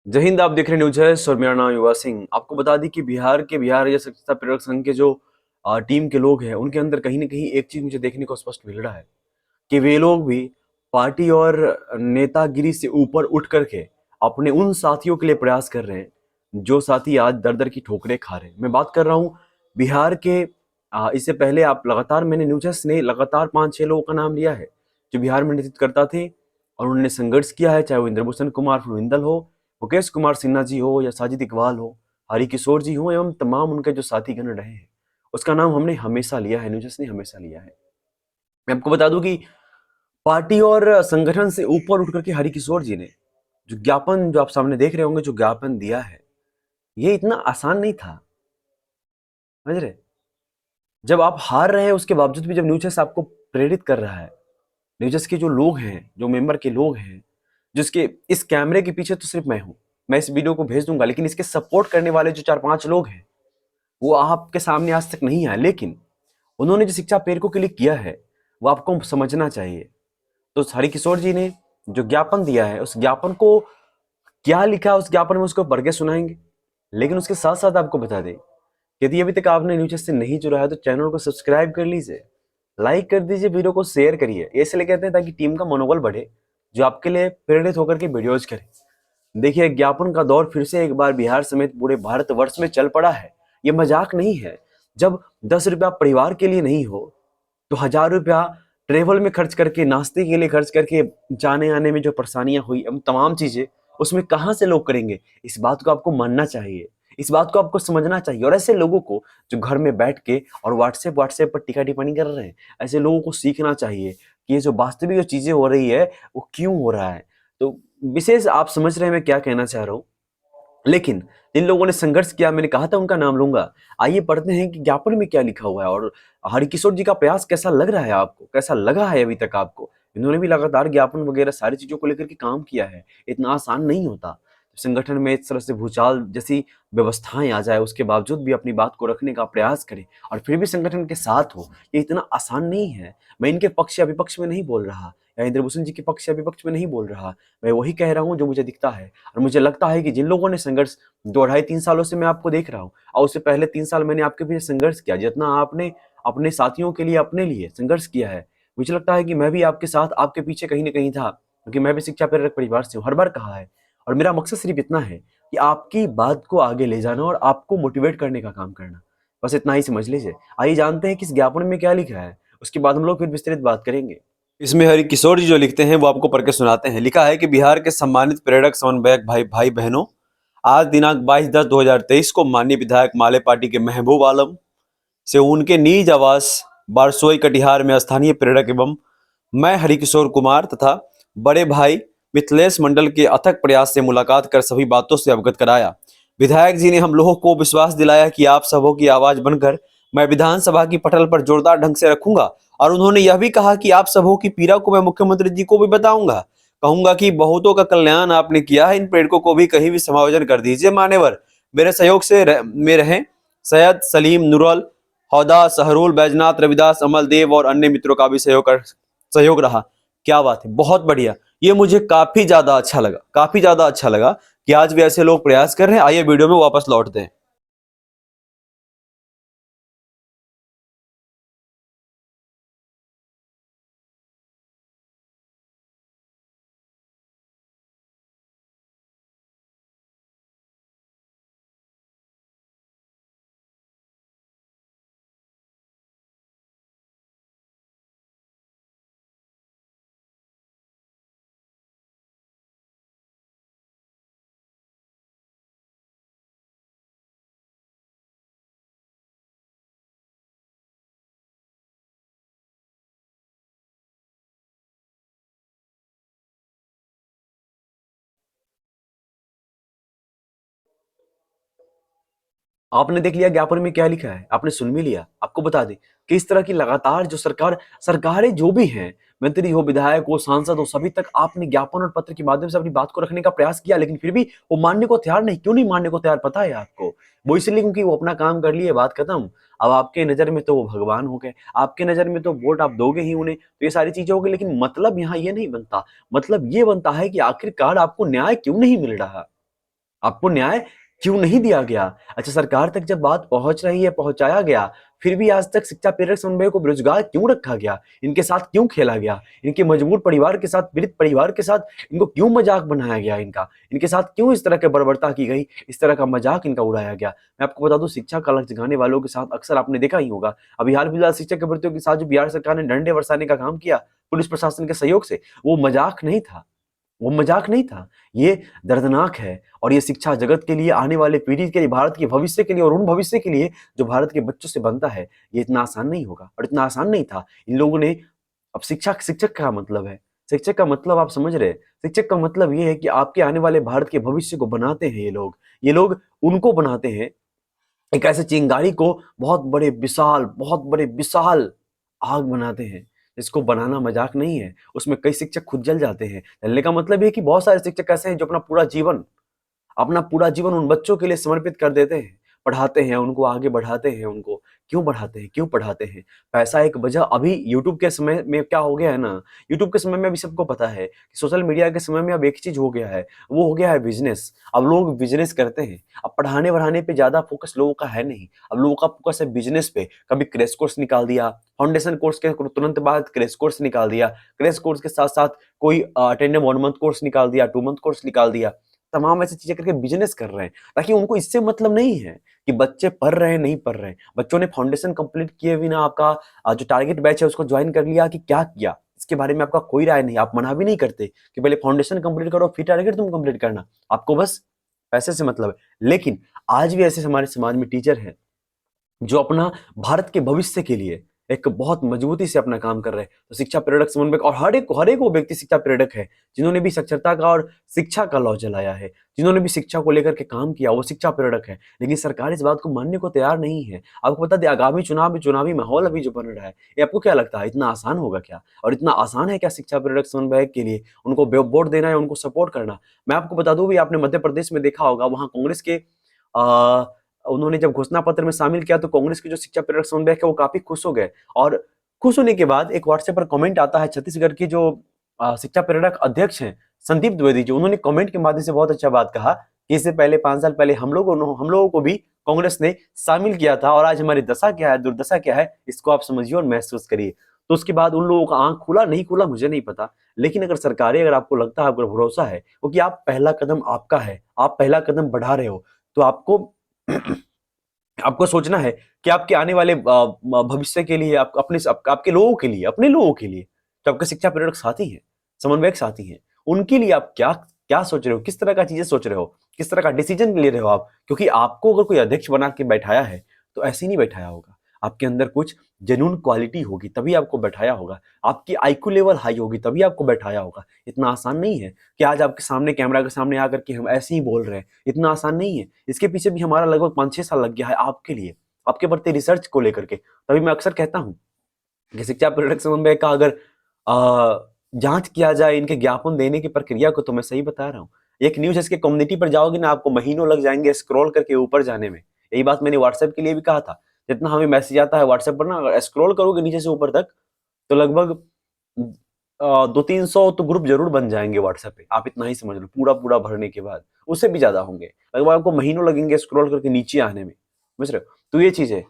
जय हिंद। आप देख रहे हैं न्यूज है और मेरा नाम युवा सिंह। आपको बता दी कि बिहार या स्वच्छता प्रेरक संघ के जो टीम के लोग हैं उनके अंदर कहीं ना कहीं एक चीज मुझे देखने को स्पष्ट मिल रहा है कि वे लोग भी पार्टी और नेतागिरी से ऊपर उठ करके अपने उन साथियों के लिए प्रयास कर रहे हैं जो साथी आज दर दर की ठोकरें खा रहे हैं। मैं बात कर रहा हूँ बिहार के। इससे पहले आप लगातार मैंने न्यूज ने लगातार 5-6 लोगों का नाम लिया है जो बिहार में नेतृत्व करता थे और उन्होंने संघर्ष किया है, चाहे वो इंद्रभूषण कुमार फुलविंदल हो, मुकेश कुमार सिन्हा जी हो या साजिद इकबाल हो, हरिकिशोर जी हो एवं तमाम उनके जो साथी गण रहे हैं। उसका नाम हमने हमेशा लिया है, न्यूज ने हमेशा लिया है। मैं आपको बता दूं कि पार्टी और संगठन से ऊपर उठ करके हरिकिशोर जी ने जो ज्ञापन, जो आप सामने देख रहे होंगे, जो ज्ञापन दिया है, ये इतना आसान नहीं था। समझ रहे? जब आप हार रहे हैं उसके बावजूद भी जब न्यूज आपको प्रेरित कर रहा है, न्यूज के जो लोग हैं, जो मेंबर के लोग हैं, जिसके इस कैमरे के पीछे तो सिर्फ मैं हूं, मैं इस वीडियो को भेज दूंगा, लेकिन इसके सपोर्ट करने वाले जो 4-5 लोग हैं वो आपके सामने आज तक नहीं आए, लेकिन उन्होंने जो शिक्षा प्रेरकों के लिए किया है वो आपको समझना चाहिए। तो हरिकिशोर जी ने जो ज्ञापन दिया है, उस ज्ञापन को क्या लिखा है, उस ज्ञापन में उसको पढ़ के सुनाएंगे। लेकिन उसके साथ साथ आपको बता दें, यदि अभी तक आपने न्यूज से नहीं जुड़ा है तो चैनल को सब्सक्राइब कर लीजिए, लाइक कर दीजिए, वीडियो को शेयर करिए। ये इसलिए कहते हैं ताकि टीम का मनोबल बढ़े, जो आपके लिए प्रेरित होकर के वीडियोज करे। देखिए, ज्ञापन का दौर फिर से एक बार बिहार समेत पूरे भारतवर्ष में चल पड़ा है। ये मजाक नहीं है। जब 10 रुपया परिवार के लिए नहीं हो तो 1000 रुपया ट्रेवल में खर्च करके, नाश्ते के लिए खर्च करके, जाने आने में जो परेशानियां हुई, हम तमाम चीजें उसमें कहां से लोग करेंगे? इस बात को आपको मानना चाहिए, इस बात को आपको समझना चाहिए। और ऐसे लोगों को जो घर में बैठ के और व्हाट्सएप पर टीका टिप्पणी कर रहे हैं, ऐसे लोगों को सीखना चाहिए कि ये जो वास्तविक जो चीजें हो रही है वो क्यों हो रहा है। तो विशेष आप समझ रहे हैं मैं क्या कहना चाह रहा हूँ। लेकिन जिन लोगों ने संघर्ष किया, मैंने कहा था उनका नाम लूंगा। आइए पढ़ते हैं कि ज्ञापन में क्या लिखा हुआ है और हरिकिशोर जी का प्रयास कैसा लग रहा है आपको, कैसा लगा है अभी तक आपको। इन्होंने भी लगातार ज्ञापन वगैरह सारी चीजों को लेकर के काम किया है। इतना आसान नहीं होता संगठन में इस तरह से भूचाल जैसी व्यवस्थाएं आ जाए, उसके बावजूद भी अपनी बात को रखने का प्रयास करे और फिर भी संगठन के साथ हो, ये इतना आसान नहीं है। मैं इनके पक्ष या विपक्ष में नहीं बोल रहा, या इंद्रभूषण जी के पक्ष या विपक्ष में नहीं बोल रहा। मैं वही कह रहा हूँ जो मुझे दिखता है। और मुझे लगता है कि जिन लोगों ने संघर्ष 2 ढाई 3 सालों से मैं आपको देख रहा हूँ, और उससे पहले 3 साल मैंने आपके पीछे संघर्ष किया, जितना आपने अपने साथियों के लिए, अपने लिए संघर्ष किया है, मुझे लगता है कि मैं भी आपके साथ, आपके पीछे कहीं ना कहीं था, क्योंकि मैं भी शिक्षा प्रेरक परिवार से हूँ, हर बार कहा है। और मेरा मकसद सिर्फ इतना है कि आपकी बात को आगे ले जाना और आपको मोटिवेट करने का काम करना, बस इतना ही समझ लीजिए। आइए जानते हैं कि इस ज्ञापन में क्या लिखा है, उसके बाद हम लोग फिर विस्तृत बात करेंगे। इसमें हरिकिशोर जी जो लिखते हैं वो आपको पढ़ के सुनाते हैं। लिखा है कि बिहार के सम्मानित प्रेरक समन्वयक भाई भाई बहनों, आज दिनांक 22/10/2023 को माननीय विधायक माले पार्टी के महबूब आलम से उनके निज आवास बारसोई कटिहार में स्थानीय प्रेरक एवं मैं हरिकिशोर कुमार तथा बड़े भाई मिथिलेश मंडल के अथक प्रयास से मुलाकात कर सभी बातों से अवगत कराया। विधायक जी ने हम लोगों को विश्वास दिलाया कि आप सबों की आवाज बनकर मैं विधानसभा की पटल पर जोरदार ढंग से रखूंगा, और उन्होंने यह भी कहा कि आप सबों की पीड़ा को मैं मुख्यमंत्री जी को भी बताऊंगा, कहूंगा कि बहुतों का कल्याण आपने किया है, इन प्रेरकों को भी कहीं भी समायोजन कर दीजिए। मान्यवर मेरे सहयोग से में रहे सैयद सलीम नुरल, हौदा सहरुल, बैजनाथ, रविदास, अमल देव और अन्य मित्रों का भी सहयोग रहा। क्या बात है, बहुत बढ़िया। ये मुझे काफी ज्यादा अच्छा लगा, काफी ज्यादा अच्छा लगा कि आज भी ऐसे लोग प्रयास कर रहे हैं। आइए वीडियो में वापस लौटते हैं। आपने देख लिया ज्ञापन में क्या लिखा है, आपने सुन भी लिया। आपको बता दें कि इस तरह की लगातार जो सरकारें जो भी हैं, मंत्री हो, विधायक हो, सांसद हो, सभी तक आपने ज्ञापन और पत्र के माध्यम से अपनी बात को रखने का प्रयास किया, लेकिन फिर भी वो मानने को तैयार नहीं। क्यों नहीं मानने को तैयार पता है आपको? वो इसलिए क्योंकि वो अपना काम कर लिए, बात खत्म। अब आपके नजर में तो वो भगवान हो गए, आपके नजर में तो वोट आप दोगे ही उन्हें, तो ये सारी चीजें हो गई। लेकिन मतलब यहाँ ये नहीं बनता, मतलब ये बनता है कि आखिरकार आपको न्याय क्यों नहीं मिल रहा। आपको न्याय क्यों नहीं दिया गया? अच्छा, सरकार तक जब बात पहुंच रही है, पहुंचाया गया, फिर भी आज तक शिक्षा प्रेरक समन्वय को बेरोजगार क्यों रखा गया? इनके साथ क्यों खेला गया? इनके मजबूर परिवार के साथ, पीड़ित परिवार के साथ इनको क्यों मजाक बनाया गया? इनके साथ क्यों इस तरह की बर्बरता की गई? इस तरह का मजाक इनका उड़ाया गया? मैं आपको बता दूं, शिक्षा का लक्ष्य जगाने वालों के साथ अक्सर आपने देखा ही होगा, अभी हाल फिलहाल शिक्षक की भर्तियों के साथ जो बिहार सरकार ने डंडे बरसाने का काम किया पुलिस प्रशासन के सहयोग से, वो मजाक नहीं था। वो मजाक नहीं था, ये दर्दनाक है। और ये शिक्षा जगत के लिए, आने वाले पीढ़ी के लिए, भारत के भविष्य के लिए और उन भविष्य के लिए जो भारत के बच्चों से बनता है, ये इतना आसान नहीं होगा और इतना आसान नहीं था। इन लोगों ने, अब शिक्षक का मतलब है, शिक्षक का मतलब आप समझ रहे हैं? शिक्षक का मतलब ये है कि आपके आने वाले भारत के भविष्य को बनाते हैं ये लोग उनको बनाते हैं, एक ऐसे चिंगारी को बहुत बड़े विशाल आग बनाते हैं, जिसको बनाना मजाक नहीं है। उसमें कई शिक्षक खुद जल जाते हैं। जलने का मतलब ये है कि बहुत सारे शिक्षक ऐसे हैं जो अपना पूरा जीवन उन बच्चों के लिए समर्पित कर देते हैं, पढ़ाते हैं, उनको आगे बढ़ाते हैं। उनको क्यों बढ़ाते हैं? क्यों पढ़ाते हैं? पैसा एक वजह। अभी यूट्यूब के समय में क्या हो गया है ना, यूट्यूब के समय में अभी सबको पता है कि सोशल मीडिया के समय में अब एक चीज हो गया है, वो हो गया है बिजनेस। अब लोग बिजनेस करते हैं। अब पढ़ाने बढ़ाने पे ज्यादा फोकस लोगों का है नहीं, अब लोगों का फोकस है बिजनेस पे। कभी क्रैश कोर्स निकाल दिया, फाउंडेशन कोर्स के तुरंत बाद क्रैश कोर्स निकाल दिया, क्रैश कोर्स के साथ साथ कोई अटेंडेंट 1 मंथ कोर्स निकाल दिया, 2 मंथ कोर्स निकाल दिया। तमाम ऐसी चीजें करके बिजनेस कर रहे हैं, ताकि उनको इससे मतलब नहीं है कि बच्चे पढ़ रहे हैं नहीं पढ़ रहे हैं। बच्चों ने फाउंडेशन कंप्लीट किए बिना आपका जो टारगेट बैच है उसको ज्वाइन कर लिया कि क्या किया, इसके बारे में आपका कोई राय नहीं। आप मना भी नहीं करते कि पहले फाउंडेशन कंप्लीट करो फिर टारगेट तुम कंप्लीट करना, आपको बस पैसे से मतलब है। लेकिन आज भी ऐसे हमारे समाज में टीचर हैं जो अपना भारत के भविष्य के लिए एक बहुत मजबूती से अपना काम कर रहे हैं। तो शिक्षा प्रेरक समन्वयक और हर एक वो व्यक्ति शिक्षा प्रेरक है जिन्होंने भी साक्षरता का और शिक्षा का लॉ चलाया है, जिन्होंने भी शिक्षा को लेकर के काम किया, वो शिक्षा प्रेरक है। लेकिन सरकार इस बात को मानने को तैयार नहीं है। आपको बता दें, आगामी चुनावी माहौल अभी जो बन रहा है, ये आपको क्या लगता है इतना आसान होगा क्या? और इतना आसान है क्या शिक्षा प्रेरक समन्वयक के लिए उनको वोट देना है, उनको सपोर्ट करना? मैं आपको बता दूं भी, आपने मध्य प्रदेश में देखा होगा, वहां कांग्रेस के आ, उन्होंने जब घोषणा पत्र में शामिल किया तो कांग्रेस के जो शिक्षा प्रेरक समन्वयक है वो काफी खुश हो गए। और खुश होने के बाद एक व्हाट्सएप पर कमेंट आता है, छत्तीसगढ़ की जो शिक्षा प्रेरक अध्यक्ष हैं संदीप द्विवेदी जी, उन्होंने कमेंट के माध्यम से बहुत अच्छा बात कहा कि इससे पहले 5 साल पहले हम लोगों को भी कांग्रेस ने शामिल किया था, और आज हमारी दशा क्या है, दुर्दशा क्या है, इसको आप समझिए और महसूस करिए। तो उसके बाद उन लोगों का आंख खुला नहीं खुला मुझे नहीं पता, लेकिन अगर सरकारें, अगर आपको लगता है, अगर भरोसा है क्योंकि आप पहला कदम आपका है, आप पहला कदम बढ़ा रहे हो, तो आपको आपको सोचना है कि आपके आने वाले भविष्य के लिए, आपके लोगों के लिए, अपने लोगों के लिए, जो आपके शिक्षा प्रेरक साथी हैं, समन्वयक साथी हैं, उनके लिए आप क्या क्या सोच रहे हो, किस तरह का चीजें सोच रहे हो, किस तरह का डिसीजन ले रहे हो आप? क्योंकि आपको अगर कोई अध्यक्ष बना के बैठाया है तो ऐसे ही नहीं बैठाया होगा। आपके अंदर कुछ जेन्युइन क्वालिटी होगी तभी आपको बैठाया होगा, आपकी आईक्यू लेवल हाई होगी तभी आपको बैठाया होगा। इतना आसान नहीं है कि आज आपके सामने, कैमरा के सामने आकर के हम ऐसे ही बोल रहे हैं, इतना आसान नहीं है। इसके पीछे भी हमारा लगभग 5-6 साल लग गया है आपके लिए, आपके बढ़ते रिसर्च को लेकर के। तभी मैं अक्सर कहता हूँ कि शिक्षा प्रेरक समन्वय का अगर जांच किया जाए इनके ज्ञापन देने की प्रक्रिया को, तो मैं सही बता रहा हूँ, एक न्यूज इसके कम्युनिटी पर जाओगे ना, आपको महीनों लग जाएंगे स्क्रॉल करके ऊपर जाने में। यही बात मैंने व्हाट्सएप के लिए भी कहा था, जितना हमें मैसेज आता है व्हाट्सएप पर ना, अगर स्क्रॉल करोगे नीचे से ऊपर तक, तो लगभग 200-300 तो ग्रुप जरूर बन जाएंगे व्हाट्सएप पे। आप इतना ही समझ लो, पूरा पूरा भरने के बाद उससे भी ज्यादा होंगे, लगभग आपको महीनों लगेंगे स्क्रॉल करके नीचे आने में, समझ रहे हो? तो ये चीज है।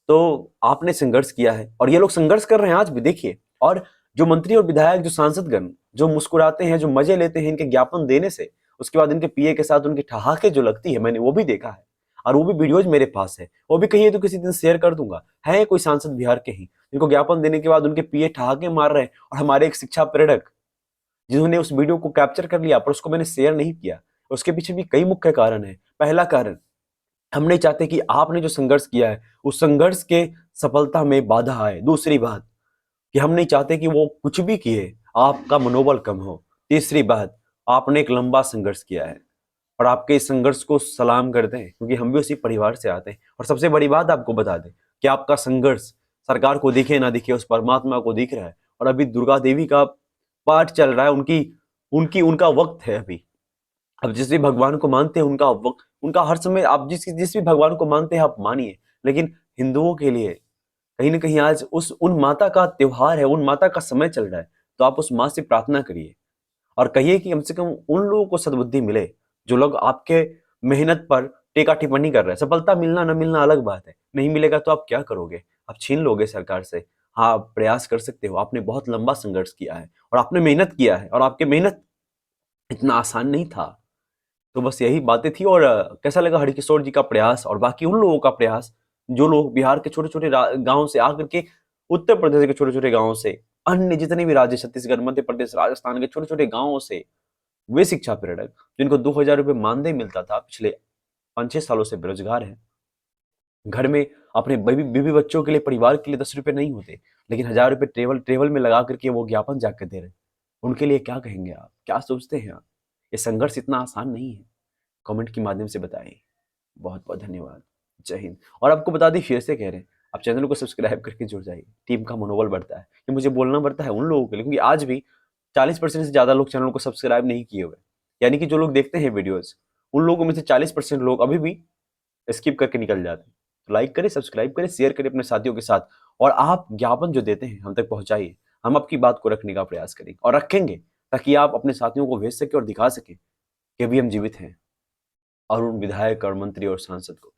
तो आपने संघर्ष किया है और ये लोग संघर्ष कर रहे हैं आज भी, देखिए। और जो मंत्री और विधायक, जो सांसदगण जो मुस्कुराते हैं, जो मजे लेते हैं इनके ज्ञापन देने से, उसके बाद इनके पीए के साथ उनकी ठहाके जो लगती है, मैंने वो भी देखा है, और वो भी वीडियोज मेरे पास है, वो भी कहिए तो किसी दिन शेयर कर दूंगा। है कोई सांसद बिहार के ही, जिनको ज्ञापन देने के बाद उनके पीए ठहाके मार रहे हैं, और हमारे एक शिक्षा प्रेरक जिन्होंने उस वीडियो को कैप्चर कर लिया पर उसको मैंने शेयर नहीं किया। उसके पीछे भी कई मुख्य कारण है। पहला कारण, हम नहीं चाहते कि आपने जो संघर्ष किया है उस संघर्ष के सफलता में बाधा आए। दूसरी बात कि हम नहीं चाहते कि वो कुछ भी किए आपका मनोबल कम हो। तीसरी बात, आपने एक लंबा संघर्ष किया है और आपके इस संघर्ष को सलाम करते हैं, क्योंकि हम भी उसी परिवार से आते हैं। और सबसे बड़ी बात आपको बता दें कि आपका संघर्ष सरकार को दिखे ना दिखे, उस परमात्मा को दिख रहा है। और अभी दुर्गा देवी का पाठ चल रहा है, उनकी उनकी उनका वक्त है अभी। अब जिस भी भगवान को मानते हैं उनका वक्त, उनका हर समय, आप जिस जिस भी भगवान को मानते हैं आप मानिए, लेकिन हिंदुओं के लिए कहीं ना कहीं आज उन माता का त्योहार है, उन माता का समय चल रहा है। तो आप उस माँ से प्रार्थना करिए और कहिए कि कम से कम उन लोगों को सद्बुद्धि मिले जो लोग आपके मेहनत पर टीका टिप्पणी कर रहे हैं। सफलता मिलना न मिलना अलग बात है, नहीं मिलेगा तो आप क्या करोगे, आप छीन लोगे सरकार से। हाँ, आप प्रयास कर सकते हो, आपने बहुत लंबा संघर्ष किया है और आपने मेहनत किया है और आपकी मेहनत इतना आसान नहीं था। तो बस यही बातें थी। और कैसा लगा हरकिशोर जी का प्रयास और बाकी उन लोगों का प्रयास जो लोग बिहार के छोटे छोटे गांव से आकर के, उत्तर प्रदेश के छोटे छोटे गांवों से, अन्य जितने भी राज्य, छत्तीसगढ़, मध्य प्रदेश, राजस्थान के छोटे छोटे गांवों से, वे शिक्षा प्रेरक जिनको 2,000 रुपये मानदेय मिलता था, पिछले 5-6 सालों से बेरोजगार है। घर में अपने बीवी बच्चों के लिए, परिवार के लिए 10 रुपए नहीं होते, लेकिन 1,000 रुपए ट्रेवल में लगा करके वो ज्ञापन जाकर दे रहे। उनके लिए क्या कहेंगे आप, क्या सोचते हैं आप? ये संघर्ष इतना आसान नहीं है। कमेंट के माध्यम से बताएं। बहुत बहुत धन्यवाद। जय हिंद। और आपको बता दी, फिर से कह रहे हैं, आप चैनल को सब्सक्राइब करके जुड़ जाइए। टीम का मनोबल बढ़ता है, ये मुझे बोलना पड़ता है उन लोगों के लिए, क्योंकि आज भी 40% से ज्यादा लोग चैनल को सब्सक्राइब नहीं किए हुए। यानी कि जो लोग देखते हैं वीडियोस, उन लोगों में से 40% लोग अभी भी स्किप करके निकल जाते हैं। तो लाइक करें, सब्सक्राइब करें, शेयर करें अपने साथियों के साथ, और आप ज्ञापन जो देते हैं हम तक पहुंचाइए। हम आपकी बात को रखने का प्रयास करेंगे और रखेंगे, ताकि आप अपने साथियों को भेज सके और दिखा सके कि अभी हम जीवित हैं, और उन विधायक और मंत्री और सांसद को।